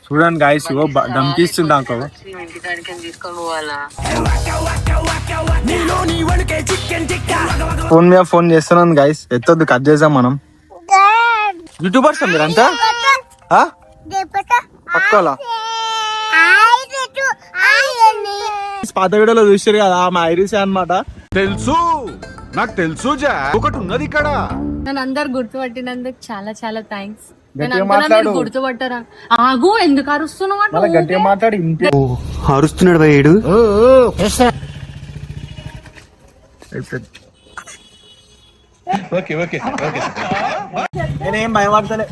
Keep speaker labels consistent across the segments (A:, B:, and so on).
A: చూడండి గాయస్ ధమ్కిస్తుంది నాకు. ఫోన్ మీద ఫోన్ చేస్తున్నాను గాయస్, ఎత్తొద్దు, కట్ చేద్దాం మనం. యూట్యూబర్స్ మీరంతా పట్టుకోవాలా? పాత వీడియోలో చూసారు కదా మా ఐరిస్ అన్నమాట.
B: తెలుసు, నాకు తెలుసు. ఒకటి ఉన్నది ఇక్కడ.
C: నన్ను అందరు గుర్తుపట్టినందుకు చాలా చాలా థ్యాంక్స్.
A: గుర్తుపట్టారా?
C: ఆగు, ఎందుకు అరుస్తున్నావు?
A: గట్టిగా మాట్లాడి
D: అరుస్తున్నాడు భయ్యుడు.
A: నేనేం భయపడతలే.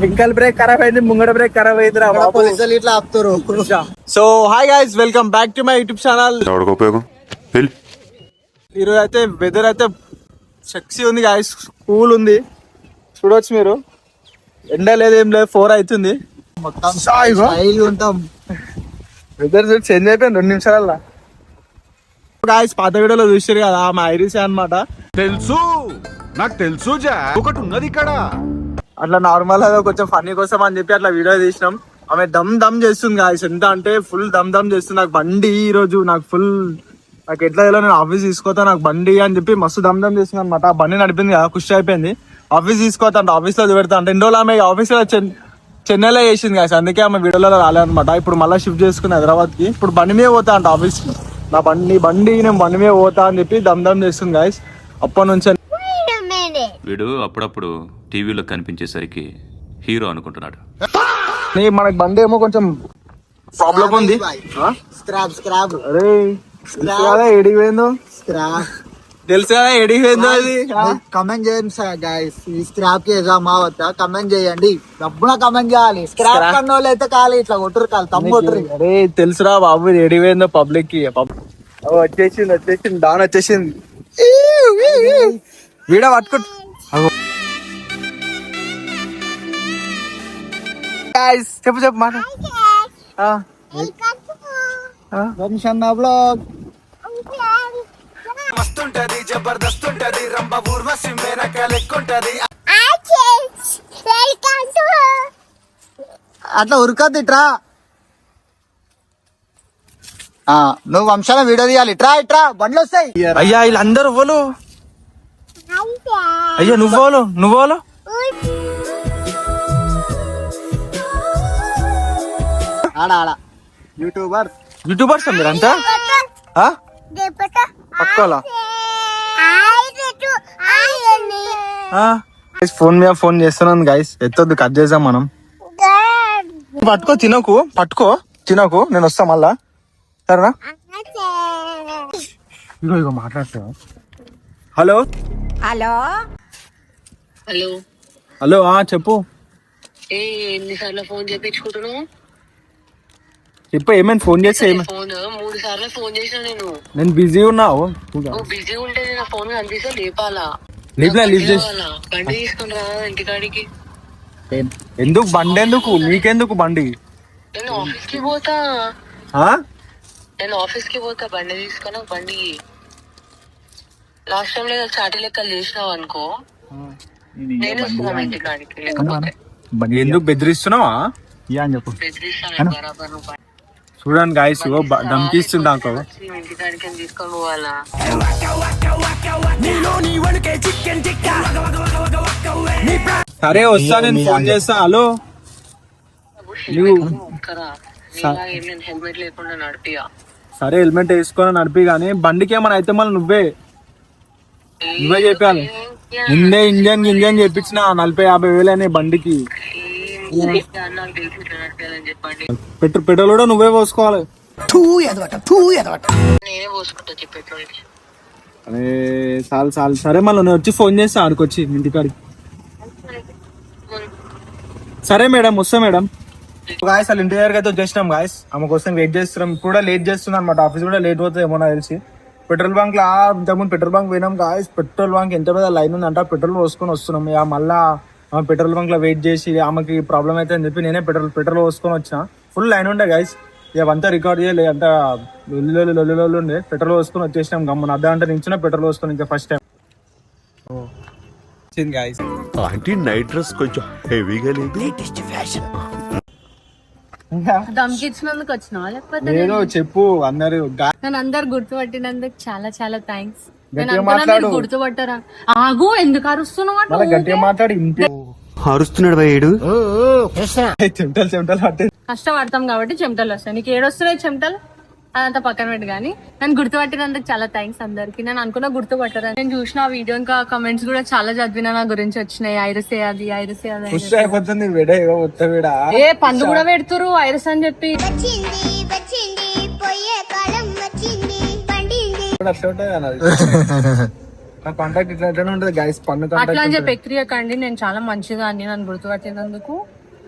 A: వెంకల్ బ్రేక్ ఖరాబ్ అయింది, ముంగడ బ్రేక్ ఖరాబ్ అయింది.
D: ఇట్లా ఆపుతారు.
A: So hi guys, welcome back to my YouTube channel. ఈరోజు అయితే వెదర్ అయితే సెక్సీ ఉంది గాయస్, కూల్ ఉంది. చూడవచ్చు మీరు, ఎండ లేదు ఏం లేదు, 4 అవుతుంది. వెదర్ చేంజ్ అయిపోయింది 2 నిమిషాలల్లా. గాయస్ పాత వీడియోలో చూసారు కదా మా ఐరిస్ అన్నమాట.
B: తెలుసు, నాకు తెలుసు. ఒకటి ఉన్నది ఇక్కడ.
A: అట్లా నార్మల్ గా కొంచెం ఫన్నీ కోసం అని చెప్పి అట్లా వీడియో తీసినాం. ఆమె దమ్ దమ్ చేస్తుంది గాయస్, ఎంత అంటే ఫుల్ దమ్ దమ్ చేస్తుంది. నాకు బండి ఈ రోజు నాకు ఎట్లా నేను ఆఫీస్ తీసుకోతా, నాకు బండి అని చెప్పి మస్తు దమ్ దమ్ చేస్తుంది అనమాట. ఆ బండి నడిపింది కదా, ఖుషి అయిపోయింది. ఆఫీస్ తీసుకోతా అంటే ఆఫీస్ లో పెడతా అంటే 2 రోజులు ఆమె ఆఫీస్ లో చెన్నైలో చేసింది గాయస్, అందుకే ఆమె వీడియోలో రాలేదన్నమాట. ఇప్పుడు మళ్ళీ షిఫ్ట్ చేసుకుని హైదరాబాద్ కి. ఇప్పుడు బండి మీద పోతా అంట ఆఫీస్ కి. నా బండి నేను బండి మీద పోతా అని చెప్పి దమ్ దమ్ చేస్తుంది గాయస్. అప్పటి నుంచి
E: వీడు అప్పుడప్పుడు టీవీలో కనిపించేసరికి హీరో అనుకుంటున్నాడు.
A: మనకి బండి ఏమో కొంచెం ప్రాబ్లం ఉంది. అరే ఎడికి పోయిందో తెలుసు కదా, ఎడికి పోయిందో అది.
D: కమెంట్ చేయండి సార్ గైస్, ఈ స్క్రాప్ కి ఎగ్జామా వద్దా కమెంట్ చేయండి. డబ్బున కమెంట్ చేయాలి. స్క్రాప్ కన్నోళ్ళు అయితే కాలి ఇట్లా కొట్టురు, కాలి తమ్ము కొట్టురు.
A: అరే తెలుసురా బాబు, ఎడికి పోయిందో పబ్లిక్ కి. వచ్చేసింది డాన్ వచ్చేసింది. వీడియో పట్టుకుంటు చెప్పు మాట.
D: అట్లా ఉరకద్దు, ఇట్రా. నువ్వు వంశాల వీడియో తీయాలి. ఇట్రా బండ్లు వస్తాయి.
A: అయ్యా వీళ్ళందరూ పోలు. అయ్యా నువ్వు
D: ఆడ
A: యూట్యూబర్స్ మీరంతా పట్టుకోవాలా? ఫోన్ మీద ఫోన్ చేస్తున్నాను గాయస్, ఎత్తొద్దు, కట్ చేద్దాం మనం. పట్టుకో తినకు, నేను వస్తా మళ్ళా, సరేనా? ఇగో మాట్లాడతా. హలో చెప్పు.
F: ఎన్నిసార్లు ఫోన్ చేయించుకుంటున్నావు?
A: చెప్పు, ఏమైనా ఫోన్ చేస్తే?
F: 3 సార్లు ఫోన్ చేసిన
A: నేను బిజీ ఉన్నావు.
F: బిజీ ఉంటే నా ఫోన్ కనిపిస్తే లేపాలా? బండి తీసుకుని రా ఇంటికాడికి.
A: ఎందుకు బండి? ఎందుకు నీకెందుకు బండి?
F: నేను ఆఫీస్ కి పోతా బండి తీసుకుని. బండి లాస్ట్ టైం లేదా చాటి లెక్కలు చేసినావు అనుకో, నేను వస్తున్నా ఇంటికాడికి. లేకపోతే
A: ఎందుకు బెదిరిస్తున్నావా అని చెప్పు. చూడండి గాయస్, ధమ్కిస్తుంది నాకు.
F: ఇంటికాడికి తీసుకొని పోవాలా?
A: సరే వస్తా, నేను ఫోన్ చేస్తా. హలో
F: హెల్మెట్ లేకుండా నడిపియా?
A: సరే హెల్మెట్ వేసుకొని నడిపి, కానీ బండికి ఏమైనా అయితే మళ్ళీ నువ్వే చెప్పాలి. ముందే ఇంజన్ చేయించిన 40-50 వేలు అనే బండికి. పెట్రోల్ కూడా నువ్వే పోసుకోవాలి. అరే చాలు. సరే మళ్ళీ నేను వచ్చి ఫోన్ చేస్తా ఆడికొచ్చి ఇంటికాడికి. సరే మేడం, వస్తా మేడం. గాయస్ వాళ్ళు ఇంటి దగ్గర అయితే వచ్చేసినాం గాయస్. ఆమె కోసం వెయిట్ చేస్తున్నాం. ఇప్పుడు కూడా లేట్ చేస్తున్నాం అనమాట. ఆఫీస్ కూడా లేట్ అవుతుంది ఏమో నాకు తెలిసి. పెట్రోల్ బంక్ లా ఇంతకుముందు పెట్రోల్ బంక్ పోయినాం గాయస్. పెట్రోల్ బంక్ ఎంత పెద్ద లైన్ ఉందంట. పెట్రోల్ పోసుకొని వస్తున్నాం. మళ్ళా పెట్రోల్ బంక్ లో వెయిట్ చేసి ఆమెకి ప్రాబ్లం అయితే అని చెప్పి నేనే పెట్రోల్ పోసుకొని వచ్చిన. ఫుల్ లైన్ ఉండే గాయస్. ఇవంతా రికార్డ్ చేయలే, అంతా లొల్లి ఉండే. పెట్రోల్ పోసుకొని వచ్చేసినాం గమ్మున. అర్ధ గంట నుంచి పెట్రోల్ పోసుకొని ఇంకా first time guys.
B: Aunty night dress కొంచెం హెవీగా లేదు.
C: దమ్కిచ్చినందుకు వచ్చినావా లేకపోతే
A: ఏదో చెప్పు అందరు
C: నన్ను అందరు గుర్తుపట్టినందుకు చాలా చాలా థ్యాంక్స్. నేను
A: గట్టిగా
C: అనుకున్నా
A: మాట్లాడు.
C: మీరు గుర్తుపట్టారా. ఆగు, ఎందుకు అరుస్తున్నావు అట్లా?
A: మళ్ళీ గట్టిగా మాట్లాడి ఇంటి
G: అరుస్తున్నాడు భయ్యుడు.
A: చెమటలు పట్టే.
C: కష్టపడతాం కాబట్టి చెమటలు వస్తాయి. నీకు ఏడొస్తున్నాయి చెమటలు, అదంతా పక్కన పెట్టు. కానీ నన్ను గుర్తుపట్టినందుకు చాలా థ్యాంక్స్ అందరికి. నేను అనుకున్నా గుర్తుపట్టారా. నేను చూసిన ఆ వీడియో ఇంకా కమెంట్స్ కూడా చాలా చదివినా, నా గురించి వచ్చినాయి. ఐరసే అది, ఐరసే అది,
A: ఖుషి అయిపోతుంది. విడ కొత్త విడ
C: ఏ పండు కూడా పెడుతురు ఐరస్ అని చెప్పి.
A: అట్లా ఉంటుంది అన్నది. నా కాంటాక్ట్ ఇట్లా ఉంటుంది గైస్. పన్ను
C: అట్లా అని
A: కాంటాక్ట్
C: చెప్పి ఎక్కిరియకండి. నేను చాలా మంచిగా అన్ని నన్ను గుర్తుపట్టినందుకు.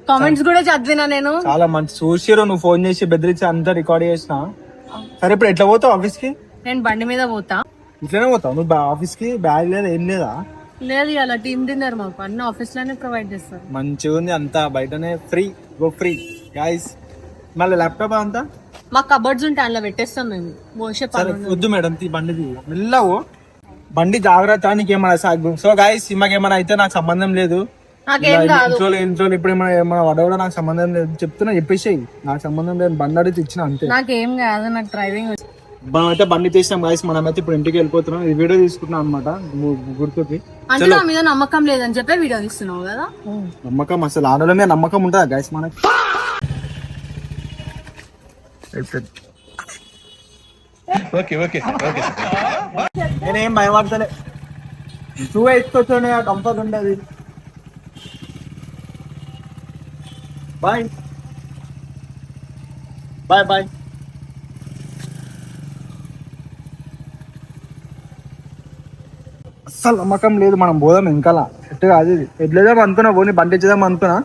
C: కామెంట్స్ కూడా చదివినా నేను.
A: చాలా మంచి చూసిరు. నువ్వు ఫోన్ చేసి బెదిరించి అంతా రికార్డ్ చేసిన. సరే ఇప్పుడు ఎట్లా పోతావు ఆఫీస్ కి?
C: నేను బండి మీద పోతా.
A: ఇట్లనే పోతావు నువ్వు ఆఫీస్ కి? బ్యాగ్ లేదా ఏం లేదా?
C: లేదు, అలా టీమ్ డిన్నర్ మాకు అన్ని ఆఫీస్ లోనే ప్రొవైడ్ చేస్తారు.
A: మంచిగా ఉంది అంతా. బయటనే ఫ్రీ, గో ఫ్రీ గైస్. మళ్ళీ ల్యాప్టాప్ అంతా
C: మా కబర్డ్స్ ఉంటే అందులో పెట్టేస్తాం మేము. మోసే
A: సరే
C: పని
A: వద్దు మేడం, తీ బండి మెల్లవు. బండి జాగ్రత్త. నీకేమన్నా సాగు. సో గైస్ మాకేమైనా అయితే నాకు సంబంధం లేదు.
C: నాకేం కాదు.
A: ఇంట్లో ఇప్పుడు ఏమైనా వడవడా నాకు సంబంధం లేదు. చెప్తున్నా, చెప్పేసేయి. నాకు సంబంధం లేదు. బండి అడిగితే ఇచ్చిన అంతే.
C: నాకేం కాదు, నాకు డ్రైవింగ్ వచ్చు.
A: మనం అయితే బండి తీసాం గైస్. మనమైతే ఇప్పుడు ఇంటికి వెళ్ళిపోతున్నాం. ఈ వీడియో తీసుకుంటున్నాం అనమాట గుర్తుకి.
C: అంటే నా మీద నమ్మకం లేదని చెప్పి వీడియో తీస్తున్నావు కదా.
A: నమ్మకం అసలు ఆడల మీద నమ్మకం ఉంటుందా గైస్ మనకి? నేనేం భయపడతలే. నువ్వు వేసుకొచ్చానే ఆ కంఫర్ట్ ఉండదు. Bye bye bye. అస్సలు నమ్మకం లేదు. మనం పోదాం ఇంకా ఎట్టు కాదు. ఇది ఎట్లేదాం అనుకున్నా, పోనీ బండి ఇచ్చేదాం అనుకున్నా,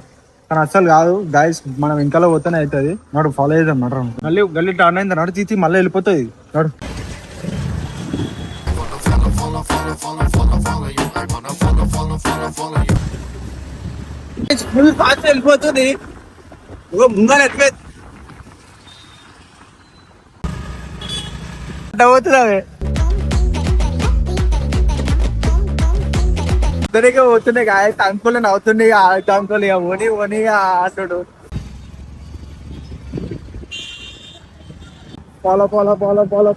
A: కానీ అస్సలు కాదు గాయస్. మనం ఇంకా పోతేనే అవుతుంది. నాడు ఫాలో చేద్దాం. నడు మళ్ళీ గల్లీ టర్న్ అయింది. నడు తీసి మళ్ళీ వెళ్ళిపోతుంది. నడు ఫుల్ ఫాస్ట్ వెళ్ళిపోతుంది. ముందర పోతుంది. అదే ఇద్దరికే పోతున్నాయి గాయ. టంకులు నవ్వుతున్నాయి. ఆ టంకులు ఇక ఓని అతడు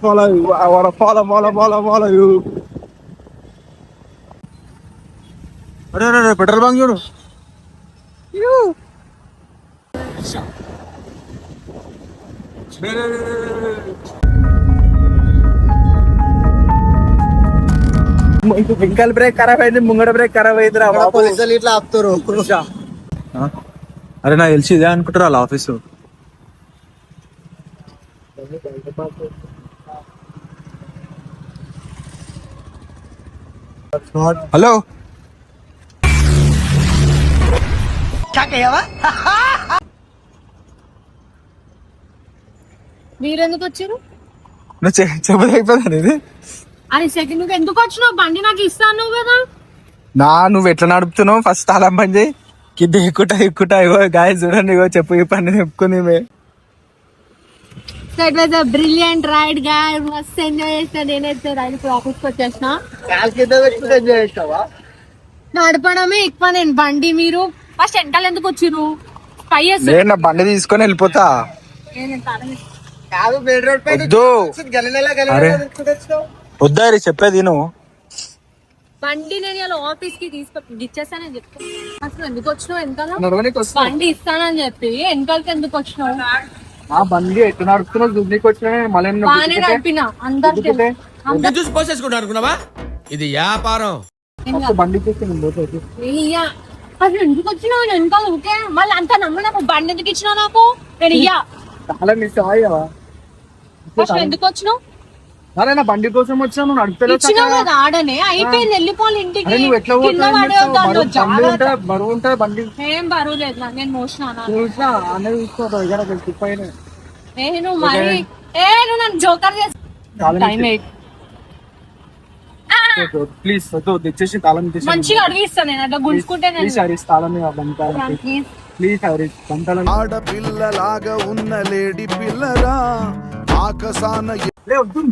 A: follow you. I wanna follow you. అరే పెట్రోల్ బంక్ చూడు. వెంకల్ బ్రేక్ ఖరాబ్ అయింది, ముంగడ బ్రేక్ ఖరాబ్ అయింది రా బాబు.
D: పోలీసులు ఇట్లా ఆపుతారు.
A: అరే నాకు తెలిసి ఇదే అనుకుంటారు వాళ్ళ ఆఫీసు. హలో
C: మీరెందుకు వచ్చారు?
A: నువ్వు చెప్పలేకపోతాను ఇది.
C: అది సెకండ్ నువ్వు ఎందుకు వచ్చినావు? బండి నాకు ఇస్తాను కదా.
A: నువ్వు ఎట్లా నడుపుతున్నావు? ఫస్ట్ తాళం పని చేయి. కింద ఎక్కుతా ఇగో గాయ చూడండి. ఇగో చెప్పు, ఈ పని చెప్పుకుంది.
C: That was a brilliant ride, guys. మస్తు ఎంజాయ్ చేసిన. నేనైతే రైడ్ ఆఫీస్కి వచ్చేసిన. నడపడమే ఎక్కువ. నేను బండి మీరు ఫస్ట్ వెంటలు ఎందుకు వచ్చిర్రు?
A: నేను నా బండి తీసుకొని వెళ్ళిపోతా. వద్దు వద్దా చెప్పేది నువ్వు.
C: బండి నేను ఇలా ఆఫీస్ కి ఇచ్చేస్తానని చెప్పి అసలు ఎందుకు వచ్చినావు? వెనకాల బండి ఇస్తానని చెప్పి వెనకాలకి ఎందుకు వచ్చినావు?
A: ఆ బండి ఎట్లా నడుపుతున్నావు? దుడ్నికి వచ్చినా
C: బాగానే నడిపినా. అందరు
G: చూసి పోసేసుకుంటా అనుకున్నావా? ఇది వ్యాపారం.
A: బండి
C: అసలు ఎందుకు వచ్చినావు వెనకాల? ఓకే మళ్ళీ అంత నమ్మనప్పుడు బండి ఎందుకు ఇచ్చినావు నాకు? నేను ఇయ్యా.
A: చాలా మిస్ అయ్యావా?
C: ఎందుకు వచ్చినావు?
A: అరే నా బండి కోసం వచ్చాను.
C: ఇచ్చినావు కదా ఆడనే. అయిపోయింది, వెళ్ళిపోవాలి ఇంటికి.
A: బరువు ఉంటుంది బండి.
C: ఏం బరువు లేదు. నేను మోసినా
A: చూసినా.
C: నేను మరి నువ్వు నన్ను జోకర్ చేసి
A: ప్లీజ్ తెచ్చేసి తాళం
C: మంచిగా అడిగిస్తాను. నేను అట్లా గుంజుకుంటే
A: తాళం ప్లీజ్ హైరీష్ గంటల
B: ఆడపిల్లలాగా ఉన్న లేడీ పిల్లరా ఆకాశాన
A: లే వద్దు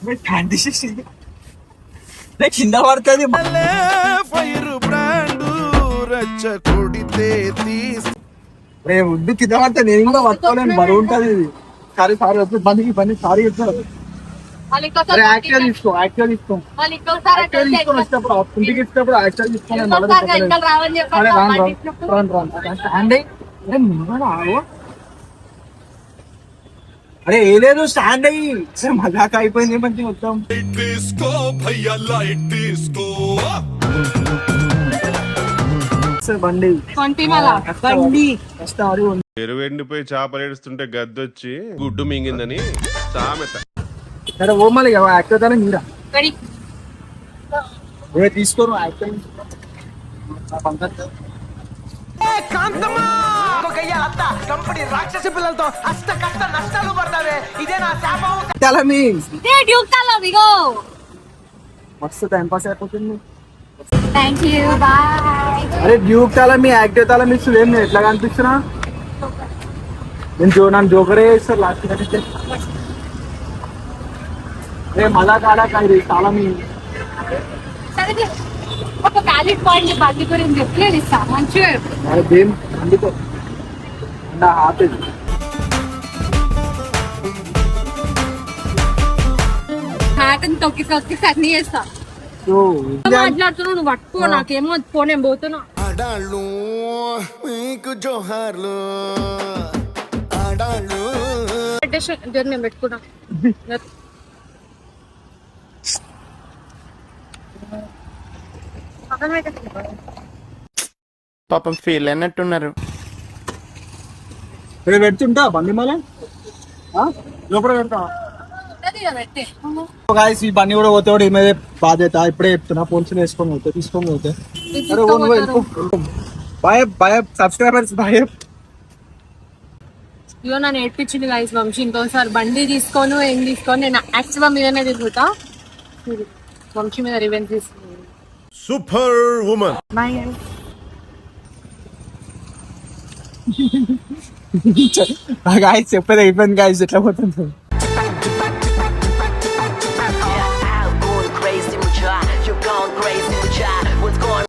A: మీరు స్టాండ్ తీసేసి లే కింద పడుతుంది
B: ఫైర్ బ్రాండ్ రచ్చ కొడితే తీసి
A: రే వద్దు కింద పడితే నేను కూడా పట్టుకోలేను బరువు ఉంటుంది ఇది సారీ సారీ వద్దు బండి సారీ చెప్తారు
C: వాళ్ళు ఇంకోసారి
A: అరే యాక్చువల్ తీసుకో
C: వాళ్ళు ఇంకోసారి
A: యాక్చువల్ తీసుకొని వచ్చినప్పుడు ఇంటికి ఇచ్చినప్పుడు యాక్చువల్ తీసుకోవాలి
C: ఇంకోసారి వెనకాల రావని చెప్పారు
A: స్టాండ్ అరే నువ్వు ఆగు. అరే ఏ లేదు స్టాండ్ అయ్యి సరే మజాక్ అయిపోయింది మంచి మొత్తం
B: తీసుకో భయ్యా లైట్ తీసుకో
A: సరే బండి
C: బండి
A: కష్టం అది ఉంది.
H: చెరువు ఎండిపోయి చేపలు ఏడుస్తుంటే గద్దొచ్చి గుడ్డు మింగిందని సామెత.
A: సరే ఓ మళ్ళీ యాక్టర్ దాని మీరా
C: రెడీ
A: ఏ తీసుకోరు యాక్టర్
C: డ్యూక్ తాళం ఇగో
A: మస్తు టైం పాస్ అయిపోతుంది
C: థ్యాంక్ యూ బాయ్
A: అరే డ్యూక్ తాళం మీ యాక్టివ్ తాళం ఇస్తుంది ఏం నేను ఎట్లా కనిపిస్తున్నా నన్ను జోకరే చేస్తారు లాస్ట్ కనిపిస్తే రే మళ్ళా కాడా కాదు తాళం
C: సరే ఒక వ్యాలిడ్ పాయింట్ బండి గురించి చెప్పలేదు ఇస్తా మంచిగా
A: అరే భీమ్ అందుకో నా హార్ట్ ఇది
C: హ్యాట్ తొక్కి తొక్కి సన్నీ చేస్తా
A: సో
C: మాట్లాడుతున్నావు నువ్వు పట్టుకో నాకేమో పోనే పోతున్నా
B: ఆడాళ్ళు మీకు జోహార్లు ఆడాళ్ళు
C: నేను పెట్టుకున్నా
I: పాపం ఫీల్ అయినట్టున్నారు.
A: రేపు పెడుతుంటా బండి మళ్ళీ లోపల పెడతా గాయస్ ఈ బండి కూడా పోతే కూడా ఏమైతే బాధ్యత ఇప్పుడే చెప్తున్నా పోలీసులు వేసుకొని తీసుకొని పోతే అరే బాయ్ బాయ్ సబ్స్క్రైబర్స్ బాయ్
C: ఇవో నన్ను ఏడ్పించింది గైస్ వంశీ ఇంకోసారి బండి తీసుకోను ఏం తీసుకోను నేను యాక్చువల్గా మీదనే తిరుగుతా వంశీ మీద రివెంజ్ తీసుకున్నాను
B: సూపర్ ఉమెన్.
A: గాయస్ చెప్పేది అయిపోయింది గాయస్ ఎట్లా పోతుంది